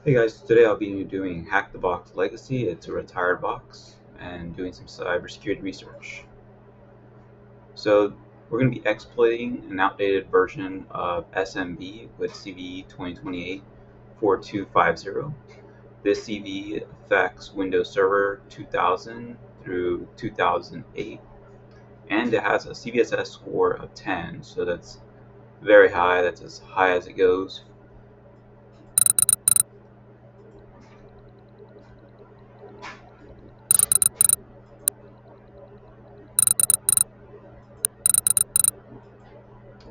Hey guys, today I'll be doing HTB Legacy. It's a retired box and doing some cybersecurity research. So we're going to be exploiting an outdated version of SMB with CVE 2028-4250. This CVE affects Windows Server 2000 through 2008, and it has a CVSS score of 10, so that's very high. That's as high as it goes.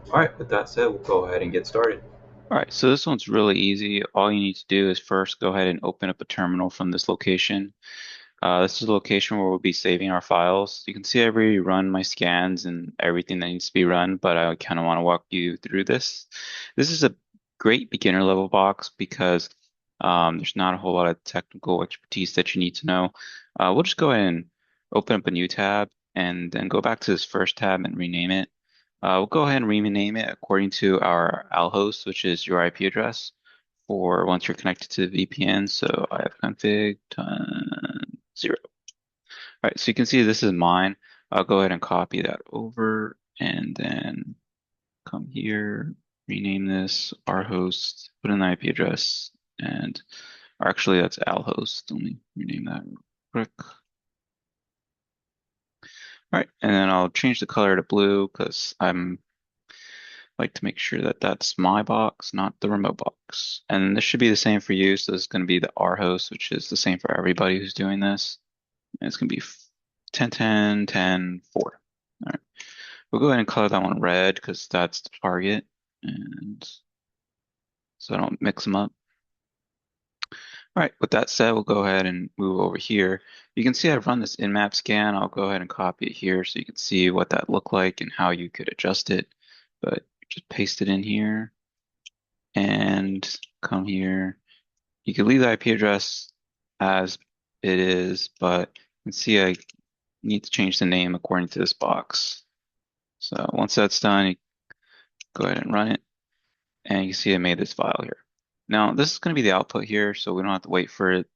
Alright, with that said, we'll go ahead and get started. All right, so this one's really easy. All you need to do is first go ahead and open up a terminal from this location. This is the location where we'll be saving our files. You can see I already run my scans and everything that needs to be run, but I kind of want to walk you through this. This is a great beginner level box because there's not a whole lot of technical expertise that you need to know. We'll just go ahead and open up a new tab and then go back to this first tab and rename it. We'll go ahead and rename it according to our AL host, which is your IP address for once you're connected to the VPN. So I have config 0. All right, so you can see this is mine. I'll go ahead and copy that over and then come here, rename this our host, put in the IP address, and or actually that's AL host. Let me rename that real quick. All right, and then I'll change the color to blue because I'm like to make sure that that's my box, not the remote box. And this should be the same for you. So this is going to be the R host, which is the same for everybody who's doing this. And it's going to be 10, 10, 10, 4. All right. We'll go ahead and color that one red because that's the target. And so I don't mix them up. All right, with that said, we'll go ahead and move over here. You can see I've run this in-map scan. I'll go ahead and copy it here so you can see what that looked like and how you could adjust it. But just paste it in here and come here. You can leave the IP address as it is, but you can see I need to change the name according to this box. So once that's done, you go ahead and run it, and you can see I made this file here. Now this is going to be the output here, so we don't have to wait for it,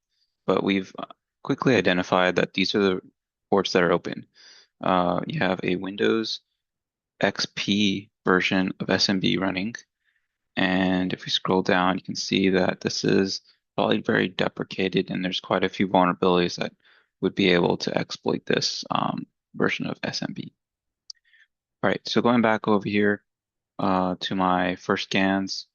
but we've quickly identified that these are the ports that are open. You have a Windows XP version of SMB running. And if we scroll down, you can see that this is probably very deprecated, and there's quite a few vulnerabilities that would be able to exploit this version of SMB. All right, so going back over here to my first scans,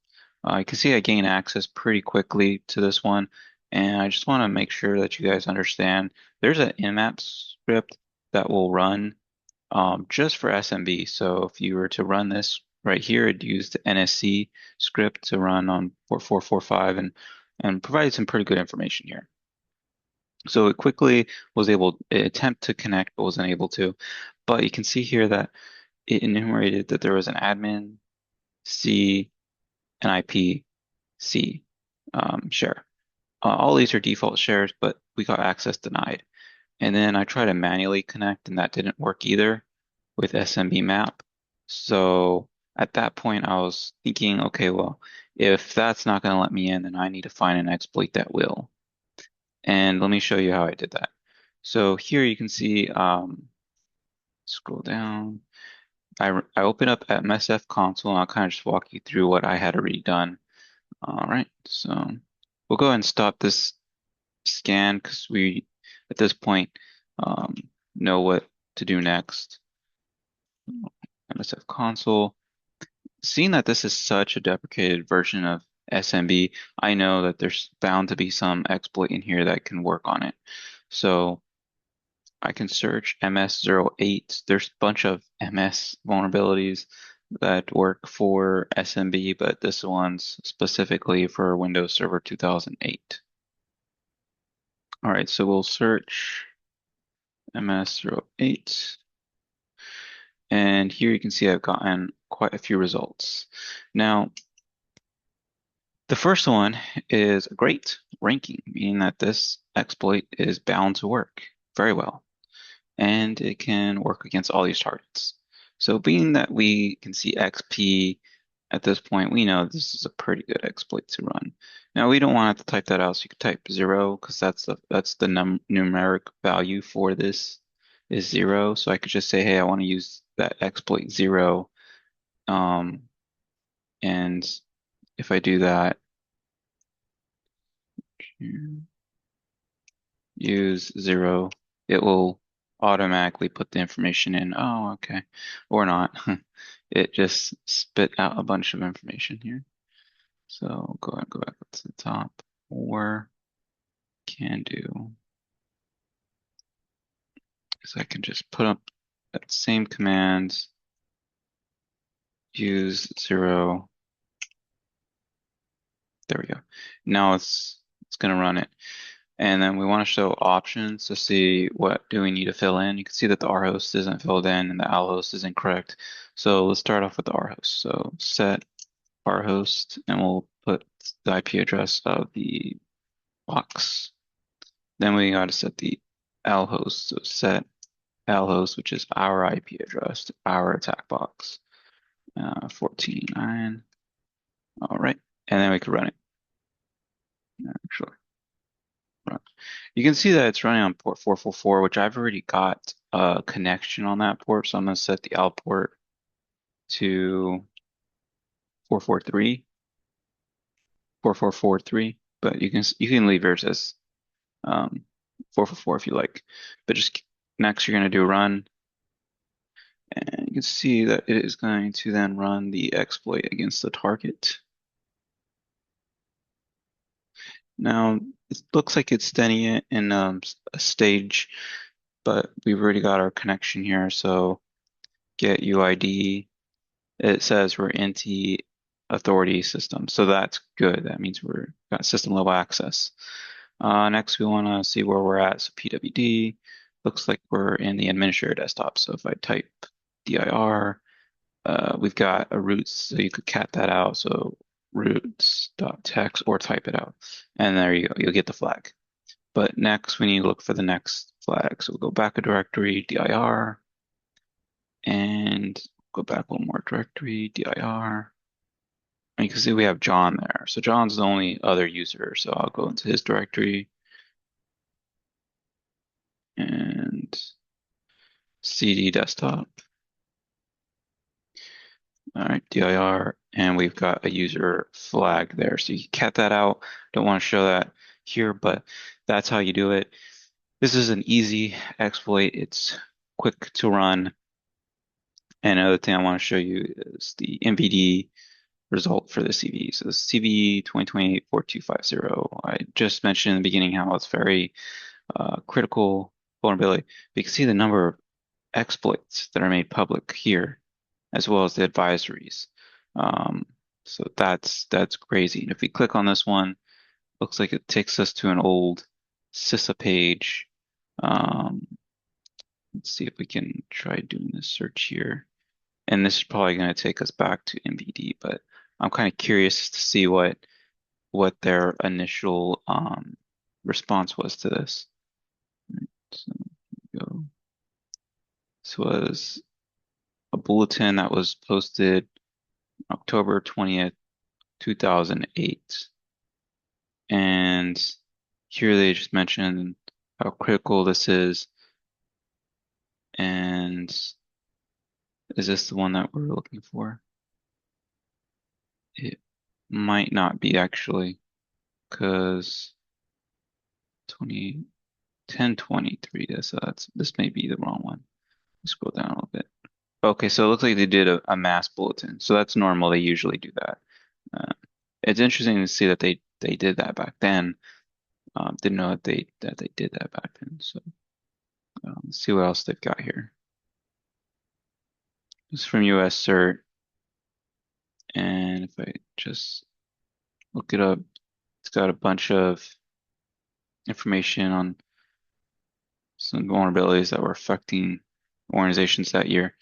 you can see I gain access pretty quickly to this one, and I just want to make sure that you guys understand there's an nmap script that will run just for SMB. So if you were to run this right here, it'd use the NSC script to run on port 445 and provided some pretty good information here. So it quickly was able to attempt to connect, but wasn't able to. But you can see here that it enumerated that there was an admin C and IP C share. All these are default shares, but we got access denied. And then I tried to manually connect, and that didn't work either with SMB map. So at that point, I was thinking, okay, well, if that's not going to let me in, then I need to find an exploit that will. And let me show you how I did that. So here you can see, scroll down. I open up at MSF console, and I'll kind of just walk you through what I had already done. All right, so we'll go ahead and stop this scan because we, at this point, um, know what to do next. MSF console. Seeing that this is such a deprecated version of SMB, I know that there's bound to be some exploit in here that can work on it. So I can search MS08. There's a bunch of MS vulnerabilities that work for SMB, but this one's specifically for Windows Server 2008. All right, so we'll search MS08. And here you can see I've gotten quite a few results. Now, the first one is a great ranking, meaning that this exploit is bound to work very well, and it can work against all these targets. So being that we can see XP at this point, we know this is a pretty good exploit to run. Now we don't want to have to type that out, so you could type 0 because that's the numeric value for this is 0. So I could just say, hey, I want to use that exploit 0. Um, and if I do that, use 0, it will automatically put the information in. Oh, okay. Or not. It just spit out a bunch of information here. So go ahead and go back up to the top. Or can do is I can just put up that same command, use 0. There we go. Now it's gonna run it. And then we want to show options to see what do we need to fill in. You can see that the R host isn't filled in and the L host is incorrect. So let's start off with the R host. So set R host and we'll put the IP address of the box. Then we got to set the L host. So set L host, which is our IP address to our attack box. 14.9. All right. And then we can run it. Actually, run. You can see that it's running on port 444, which I've already got a connection on that port. So I'm going to set the out port to 443, 4443. But you can leave yours as 444 if you like. But just next, you're going to do run. And you can see that it is going to then run the exploit against the target. Now, it looks like it's sending it in a stage, but we've already got our connection here. So get UID. It says we're NT authority system. So that's good. That means we're got system level access. Next, we want to see where we're at. So PWD looks like we're in the administrator desktop. So if I type dir, we've got a roots, so you could cat that out. So roots.text or type it out. And there you go, you'll get the flag. But next, we need to look for the next flag. So we'll go back a directory, dir, and go back one more directory, dir. And you can see we have John there. So John's the only other user. So I'll go into his directory and cd desktop. All right, dir, and we've got a user flag there. So you can cat that out. Don't want to show that here, but that's how you do it. This is an easy exploit. It's quick to run. And another thing I want to show you is the MVD result for the CV. So the CV 2028-4250. I just mentioned in the beginning how it's very critical vulnerability. But you can see the number of exploits that are made public here, as well as the advisories. Um, so that's crazy. And if we click on this one, looks like it takes us to an old CISA page. Um, let's see if we can try doing this search here. And this is probably going to take us back to MVD, but I'm kind of curious to see what their initial response was to this. So, go. This was a bulletin that was posted October 20th, 2008. And here they just mentioned how critical this is. And is this the one that we're looking for? It might not be actually, because 20 1023. This may be the wrong one. Scroll down a little bit. Okay, so it looks like they did a mass bulletin. So that's normal. They usually do that. Uh, it's interesting to see that they did that back then. Didn't know that they did that back then. So let's see what else they've got here. This is from US CERT, and if I just look it up, it's got a bunch of information on some vulnerabilities that were affecting organizations that year.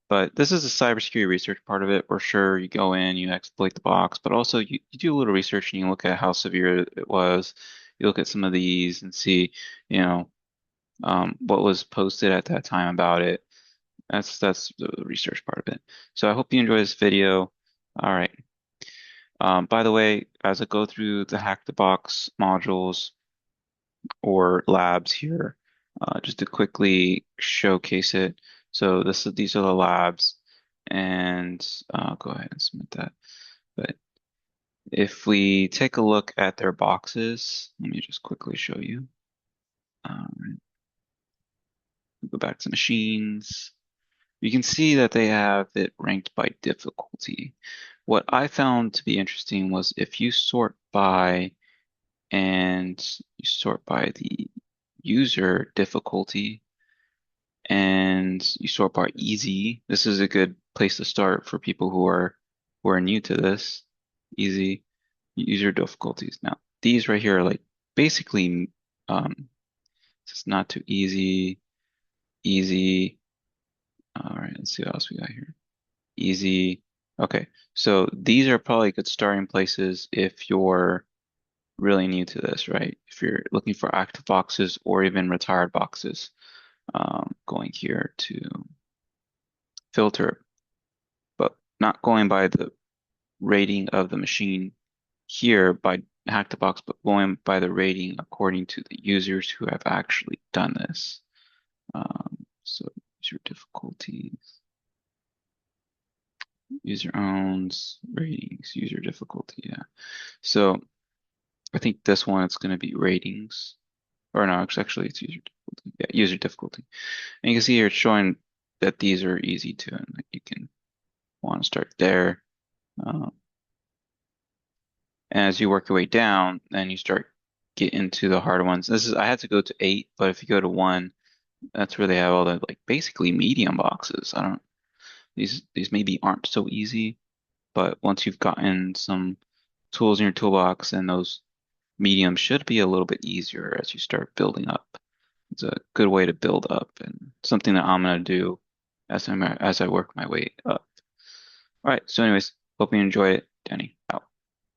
But this is the cybersecurity research part of it. For sure, you go in, you exploit the box, but also you do a little research and you look at how severe it was. You look at some of these and see, you know, what was posted at that time about it. That's the research part of it. So I hope you enjoy this video. All right. By the way, as I go through the Hack the Box modules or labs here, just to quickly showcase it. So these are the labs, and go ahead and submit that. But if we take a look at their boxes, let me just quickly show you. Um, Go back to machines. You can see that they have it ranked by difficulty. What I found to be interesting was if you sort by and you sort by the user difficulty and you sort by easy, this is a good place to start for people who are new to this. Easy user difficulties. Now, these right here are like basically it's not too easy, easy. All right, let's see what else we got here. Easy. Okay, so these are probably good starting places if you're really new to this, right? If you're looking for active boxes or even retired boxes, going here to filter, but not going by the rating of the machine here by hack the box, but going by the rating according to the users who have actually done this. So user difficulties, user owns, ratings, user difficulty, yeah. So I think this one it's going to be ratings, or no, actually it's user difficulty. Yeah, user difficulty. And you can see here it's showing that these are easy too, and like you can want to start there. Uh, and as you work your way down, then you start get into the harder ones. This is I had to go to 8, but if you go to 1, that's where they have all the like basically medium boxes. I don't these maybe aren't so easy, but once you've gotten some tools in your toolbox, and those mediums should be a little bit easier as you start building up. It's a good way to build up and something that I'm gonna do as I work my way up. All right. So anyways, hope you enjoy it, Danny.